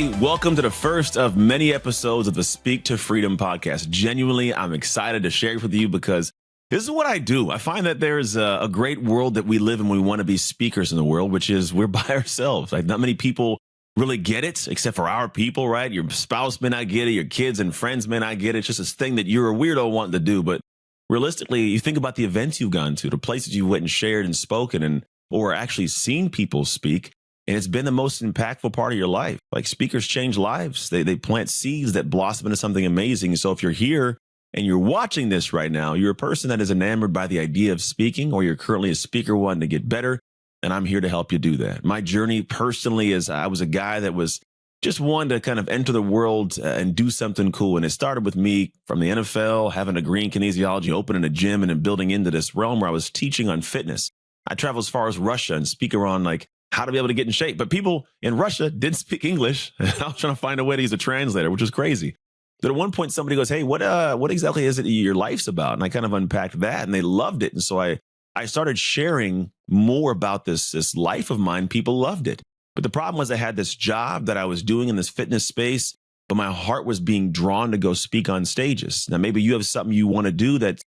Hey, welcome to the first of many episodes of the Speak to Freedom podcast. Genuinely, I'm excited to share it with you because this is what I do. I find that there's a great world that we live in. We want to be speakers in the world, which is we're by ourselves. Like, not many people really get it, except for our people, right? Your spouse may not get it. Your kids and friends may not get it. It's just this thing that you're a weirdo wanting to do. But realistically, you think about the events you've gone to, the places you went and shared and spoken and or actually seen people speak. And it's been the most impactful part of your life. Like, speakers change lives. They plant seeds that blossom into something amazing. So if you're here and you're watching this right now, you're a person that is enamored by the idea of speaking, or you're currently a speaker wanting to get better. And I'm here to help you do that. My journey personally is I was a guy that was just wanting to kind of enter the world and do something cool. And it started with me from the NFL, having a degree in kinesiology, opening a gym, and then building into this realm where I was teaching on fitness. I traveled as far as Russia and speak around like how to be able to get in shape. But people in Russia didn't speak English. I was trying to find a way to use a translator, which was crazy. But at one point, somebody goes, hey, what exactly is it your life's about? And I kind of unpacked that, and they loved it. And so I started sharing more about this life of mine. People loved it. But the problem was I had this job that I was doing in this fitness space, but my heart was being drawn to go speak on stages. Now, maybe you have something you want to do that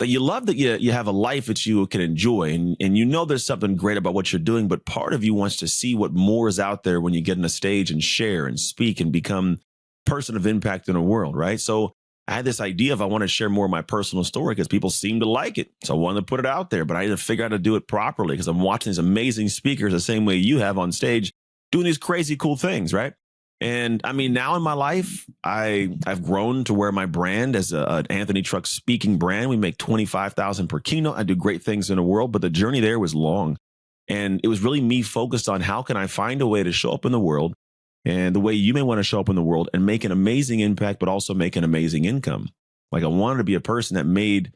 you love, that you have a life that you can enjoy, and you know there's something great about what you're doing, but part of you wants to see what more is out there when you get on a stage and share and speak and become a person of impact in the world, right? So I had this idea of I want to share more of my personal story because people seem to like it. So I wanted to put it out there, but I had to figure out how to do it properly because I'm watching these amazing speakers the same way you have on stage doing these crazy cool things, right? And I mean, now in my life, I've grown to where my brand as an Anthony Truck speaking brand, we make $25,000 per keynote. I do great things in the world, but the journey there was long. And it was really me focused on how can I find a way to show up in the world and the way you may want to show up in the world and make an amazing impact, but also make an amazing income. Like, I wanted to be a person that made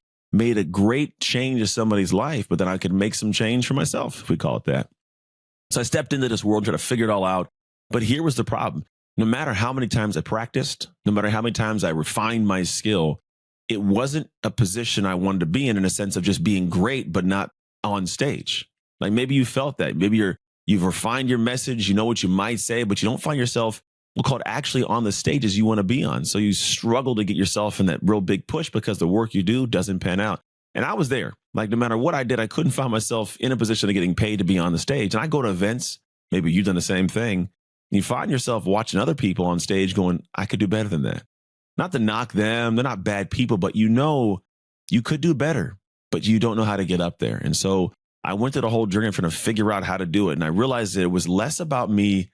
a great change to somebody's life, but then I could make some change for myself, if we call it that. So I stepped into this world, trying to figure it all out. But here was the problem. No matter how many times I practiced, no matter how many times I refined my skill, it wasn't a position I wanted to be in a sense of just being great, but not on stage. Like, maybe you felt that. Maybe you've refined your message, you know what you might say, but you don't find yourself, we'll call it, actually on the stages you want to be on. So you struggle to get yourself in that real big push because the work you do doesn't pan out. And I was there. Like, no matter what I did, I couldn't find myself in a position of getting paid to be on the stage. And I go to events, maybe you've done the same thing. You find yourself watching other people on stage going, I could do better than that. Not to knock them. They're not bad people, but you know you could do better, but you don't know how to get up there. And so I went through the whole journey trying to figure out how to do it. And I realized that it was less about me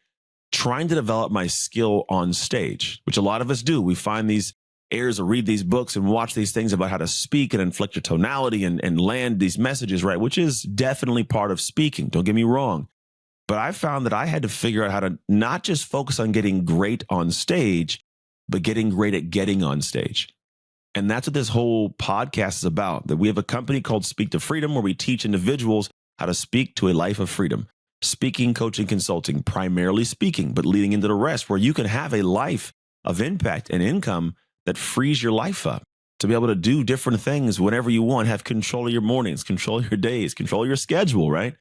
trying to develop my skill on stage, which a lot of us do. We find these airs or read these books and watch these things about how to speak and inflect your tonality and land these messages, right? Which is definitely part of speaking. Don't get me wrong. But I found that I had to figure out how to not just focus on getting great on stage, but getting great at getting on stage. And that's what this whole podcast is about. That we have a company called Speak to Freedom, where we teach individuals how to speak to a life of freedom. Speaking, coaching, consulting, primarily speaking, but leading into the rest, where you can have a life of impact and income that frees your life up to be able to do different things whenever you want, have control of your mornings, control of your days, control of your schedule, right?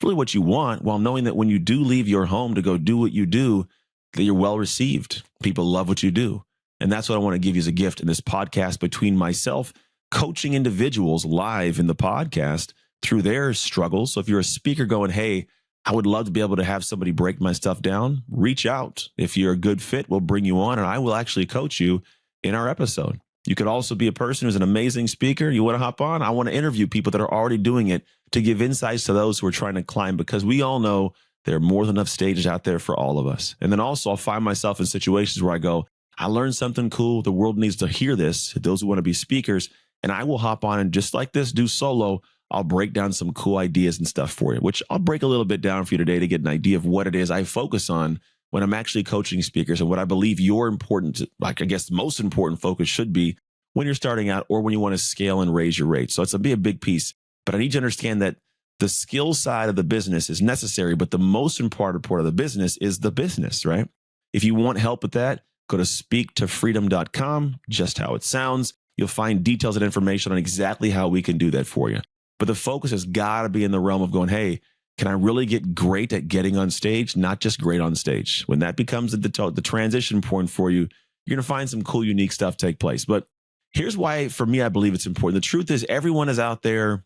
Really what you want, while knowing that when you do leave your home to go do what you do, that you're well received. People love what you do. And that's what I want to give you as a gift in this podcast, between myself coaching individuals live in the podcast through their struggles. So if you're a speaker going, hey, I would love to be able to have somebody break my stuff down, reach out. If you're a good fit, we'll bring you on and I will actually coach you in our episode. You could also be a person who's an amazing speaker. You want to hop on? I want to interview people that are already doing it to give insights to those who are trying to climb, because we all know there are more than enough stages out there for all of us. And then also I'll find myself in situations where I go, I learned something cool. The world needs to hear this. Those who want to be speakers, and I will hop on and just like this, do solo. I'll break down some cool ideas and stuff for you, which I'll break a little bit down for you today to get an idea of what it is I focus on when I'm actually coaching speakers, and what I believe your important, like I guess most important focus should be when you're starting out or when you want to scale and raise your rates. So it's a big piece, but I need you to understand that the skill side of the business is necessary, but the most important part of the business is the business, right? If you want help with that, go to speaktofreedom.com, just how it sounds. You'll find details and information on exactly how we can do that for you. But the focus has got to be in the realm of going, hey, Can I really get great at getting on stage? Not just great on stage. When that becomes the transition point for you, you're going to find some cool, unique stuff take place. But here's why, for me, I believe it's important. The truth is, everyone is out there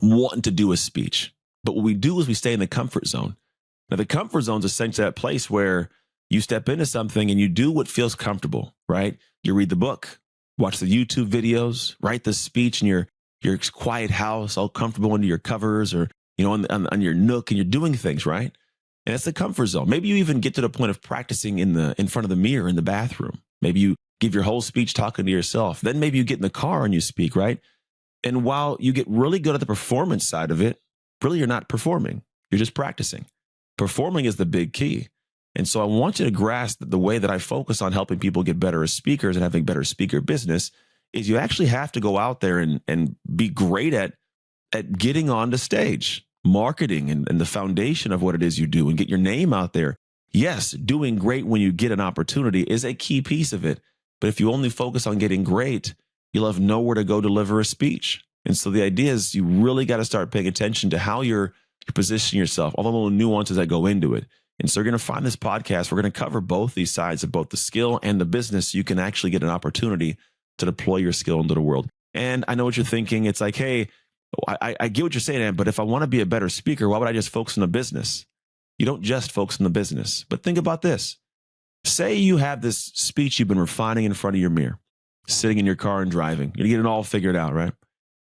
wanting to do a speech. But what we do is we stay in the comfort zone. Now, the comfort zone is essentially that place where you step into something and you do what feels comfortable, right? You read the book, watch the YouTube videos, write the speech in your quiet house, all comfortable under your covers, or on your nook, and you're doing things, right? And it's the comfort zone. Maybe you even get to the point of practicing in front of the mirror in the bathroom. Maybe you give your whole speech talking to yourself. Then maybe you get in the car and you speak, right? And while you get really good at the performance side of it, really you're not performing. You're just practicing. Performing is the big key. And so I want you to grasp that the way that I focus on helping people get better as speakers and having better speaker business is you actually have to go out there and be great at getting onto stage, marketing and the foundation of what it is you do, and get your name out there. Yes, doing great when you get an opportunity is a key piece of it. But if you only focus on getting great, you'll have nowhere to go deliver a speech. And so the idea is you really got to start paying attention to how you're positioning yourself, all the little nuances that go into it. And so you're going to find this podcast, we're going to cover both these sides of both the skill and the business. So you can actually get an opportunity to deploy your skill into the world. And I know what you're thinking. It's like, hey, I get what you're saying, Ed, but if I want to be a better speaker, why would I just focus on the business? You don't just focus on the business, but think about this. Say you have this speech you've been refining in front of your mirror, sitting in your car and driving. You get it all figured out, right?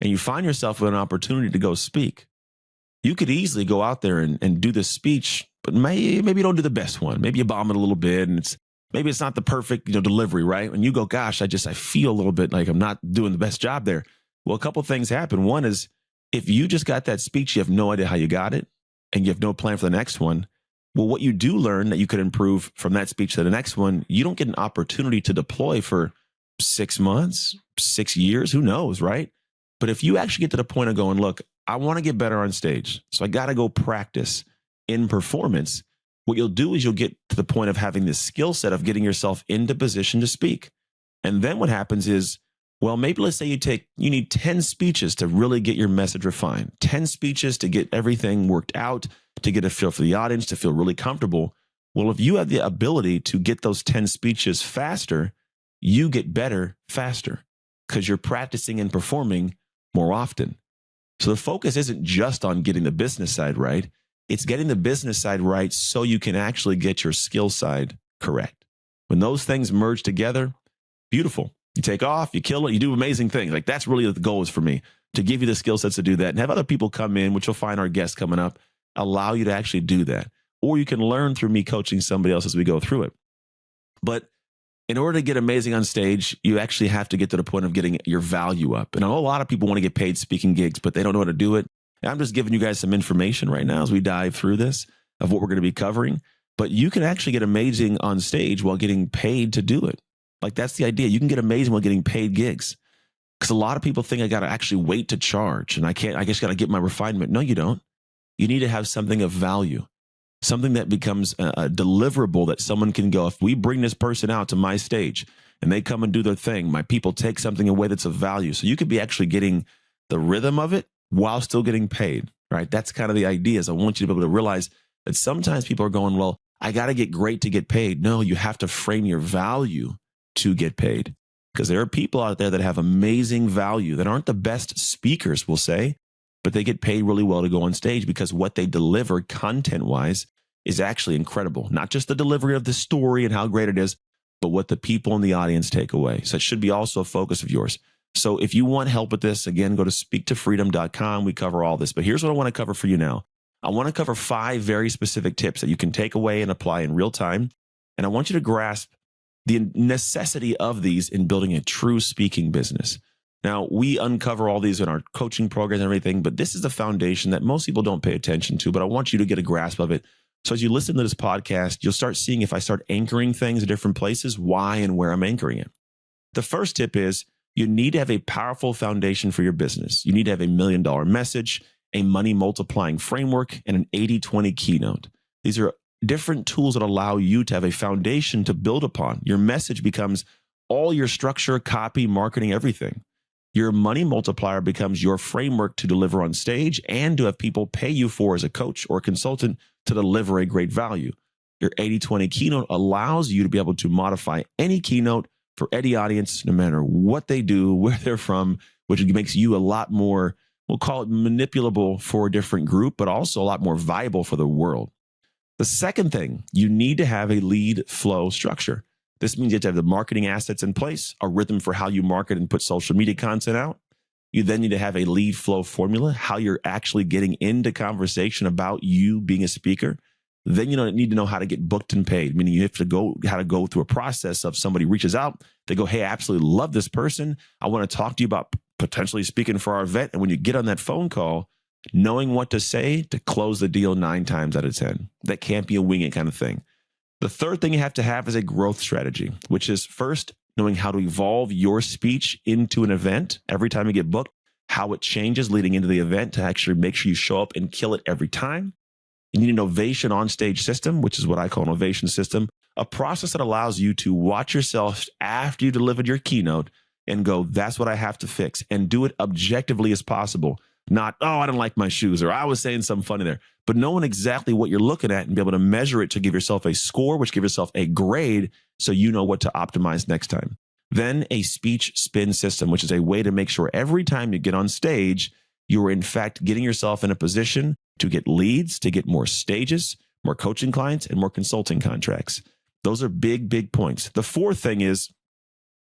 And you find yourself with an opportunity to go speak. You could easily go out there and do this speech, but maybe you don't do the best one. Maybe you bomb it a little bit, and maybe it's not the perfect delivery, right? And you go, gosh, I feel a little bit like I'm not doing the best job there. Well, a couple of things happen. One is, if you just got that speech, you have no idea how you got it, and you have no plan for the next one. Well, what you do learn that you could improve from that speech to the next one, you don't get an opportunity to deploy for 6 months, 6 years, who knows, right? But if you actually get to the point of going, look, I want to get better on stage, so I got to go practice in performance. What you'll do is you'll get to the point of having this skill set of getting yourself into position to speak. And then what happens is, well, maybe let's say you need 10 speeches to really get your message refined, 10 speeches to get everything worked out, to get a feel for the audience, to feel really comfortable. Well, if you have the ability to get those 10 speeches faster, you get better faster because you're practicing and performing more often. So the focus isn't just on getting the business side right. It's getting the business side right so you can actually get your skill side correct. When those things merge together, beautiful. You take off, you kill it, you do amazing things. Like, that's really the goal is for me, to give you the skill sets to do that and have other people come in, which you'll find our guests coming up, allow you to actually do that. Or you can learn through me coaching somebody else as we go through it. But in order to get amazing on stage, you actually have to get to the point of getting your value up. And I know a lot of people want to get paid speaking gigs, but they don't know how to do it. And I'm just giving you guys some information right now as we dive through this of what we're going to be covering. But you can actually get amazing on stage while getting paid to do it. Like, that's the idea. You can get amazing while getting paid gigs. Because a lot of people think I got to actually wait to charge and I just got to get my refinement. No, you don't. You need to have something of value, something that becomes a deliverable that someone can go, if we bring this person out to my stage and they come and do their thing, my people take something away that's of value. So you could be actually getting the rhythm of it while still getting paid, right? That's kind of the idea. Is I want you to be able to realize that sometimes people are going, well, I got to get great to get paid. No, you have to frame your value to get paid, because there are people out there that have amazing value that aren't the best speakers, we'll say, but they get paid really well to go on stage because what they deliver content-wise is actually incredible. Not just the delivery of the story and how great it is, but what the people in the audience take away. So it should be also a focus of yours. So if you want help with this, again, go to speaktofreedom.com. We cover all this. But here's what I want to cover for you now. I want to cover 5 very specific tips that you can take away and apply in real time. And I want you to grasp the necessity of these in building a true speaking business. Now, we uncover all these in our coaching programs and everything, but this is the foundation that most people don't pay attention to, but I want you to get a grasp of it. So as you listen to this podcast, you'll start seeing if I start anchoring things in different places, why and where I'm anchoring it. The first tip is you need to have a powerful foundation for your business. You need to have a $1 million message, a money multiplying framework, and an 80-20 keynote. These are different tools that allow you to have a foundation to build upon. Your message becomes all your structure, copy, marketing, everything. Your money multiplier becomes your framework to deliver on stage and to have people pay you for as a coach or consultant to deliver a great value. Your 80/20 keynote allows you to be able to modify any keynote for any audience, no matter what they do, where they're from, which makes you a lot more, we'll call it manipulable for a different group, but also a lot more viable for the world. The second thing, you need to have a lead flow structure. This means you have to have the marketing assets in place, a rhythm for how you market and put social media content out. You then need to have a lead flow formula, how you're actually getting into conversation about you being a speaker. Then you need to know how to get booked and paid, meaning you have to go through a process of somebody reaches out. They go, hey, I absolutely love this person. I want to talk to you about potentially speaking for our event. And when you get on that phone call, knowing what to say to close the deal 9 times out of 10. That can't be a wing it kind of thing. The third thing you have to have is a growth strategy, which is first knowing how to evolve your speech into an event every time you get booked, how it changes leading into the event to actually make sure you show up and kill it every time. You need an ovation on stage system, which is what I call an ovation system, a process that allows you to watch yourself after you delivered your keynote and go, that's what I have to fix, and do it objectively as possible. Not, oh, I don't like my shoes, or I was saying something funny there, but knowing exactly what you're looking at and be able to measure it to give yourself a score, which give yourself a grade so you know what to optimize next time. Then a speech spin system, which is a way to make sure every time you get on stage, you are in fact getting yourself in a position to get leads, to get more stages, more coaching clients, and more consulting contracts. Those are big, big points. The fourth thing is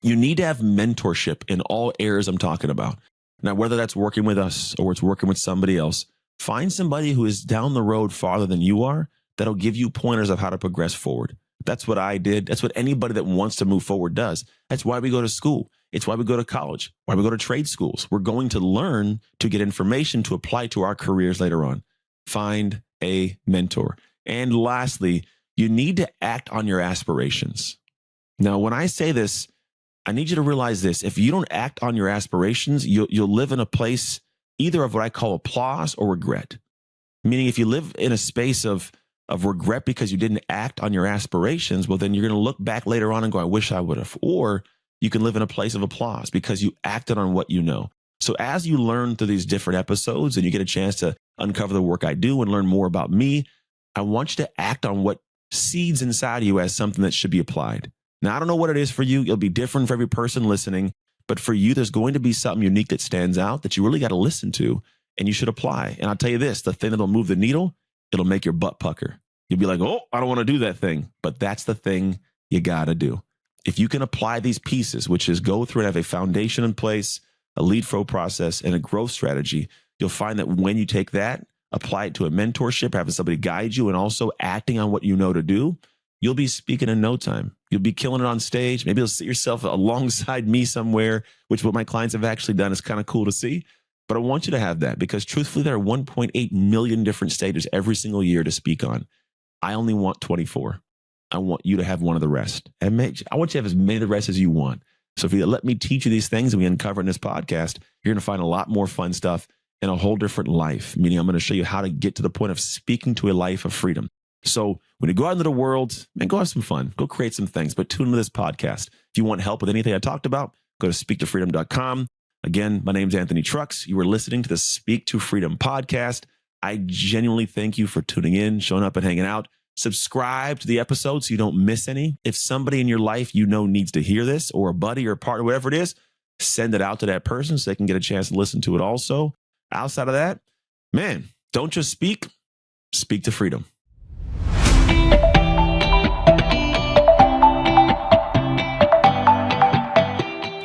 you need to have mentorship in all areas I'm talking about. Now, whether that's working with us or it's working with somebody else, find somebody who is down the road farther than you are that'll give you pointers of how to progress forward. That's what I did. That's what anybody that wants to move forward does. That's why we go to school. It's why we go to college, why we go to trade schools. We're going to learn to get information to apply to our careers later on. Find a mentor. And lastly, you need to act on your aspirations. Now, when I say this, I need you to realize this. If you don't act on your aspirations, you'll live in a place either of what I call applause or regret. Meaning if you live in a space of regret because you didn't act on your aspirations, well, then you're going to look back later on and go, I wish I would have. Or you can live in a place of applause because you acted on what you know. So as you learn through these different episodes and you get a chance to uncover the work I do and learn more about me, I want you to act on what seeds inside of you as something that should be applied. Now, I don't know what it is for you. It'll be different for every person listening. But for you, there's going to be something unique that stands out that you really got to listen to and you should apply. And I'll tell you this, the thing that'll move the needle, it'll make your butt pucker. You'll be like, oh, I don't want to do that thing. But that's the thing you got to do. If you can apply these pieces, which is go through and have a foundation in place, a lead flow process, and a growth strategy, you'll find that when you take that, apply it to a mentorship, having somebody guide you, and also acting on what you know to do, you'll be speaking in no time. You'll be killing it on stage. Maybe you'll see yourself alongside me somewhere, which what my clients have actually done is kind of cool to see. But I want you to have that because truthfully, there are 1.8 million different stages every single year to speak on. I only want 24. I want you to have one of the rest. And I want you to have as many of the rest as you want. So if you let me teach you these things and we uncover in this podcast, you're going to find a lot more fun stuff and a whole different life. Meaning I'm going to show you how to get to the point of speaking to a life of freedom. So when you go out into the world, man, go have some fun. Go create some things, but tune into this podcast. If you want help with anything I talked about, go to speaktofreedom.com. Again, my name's Anthony Trucks. You were listening to the Speak to Freedom podcast. I genuinely thank you for tuning in, showing up and hanging out. Subscribe to the episode so you don't miss any. If somebody in your life you know needs to hear this, or a buddy or a partner, whatever it is, send it out to that person so they can get a chance to listen to it also. Outside of that, man, don't just speak to freedom.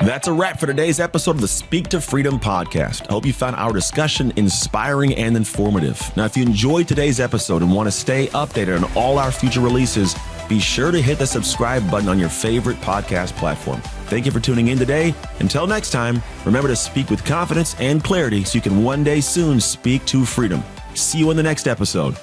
That's a wrap for today's episode of the Speak to Freedom podcast. I hope you found our discussion inspiring and informative. Now, if you enjoyed today's episode and want to stay updated on all our future releases, be sure to hit the subscribe button on your favorite podcast platform. Thank you for tuning in today. Until next time, remember to speak with confidence and clarity so you can one day soon speak to freedom. See you in the next episode.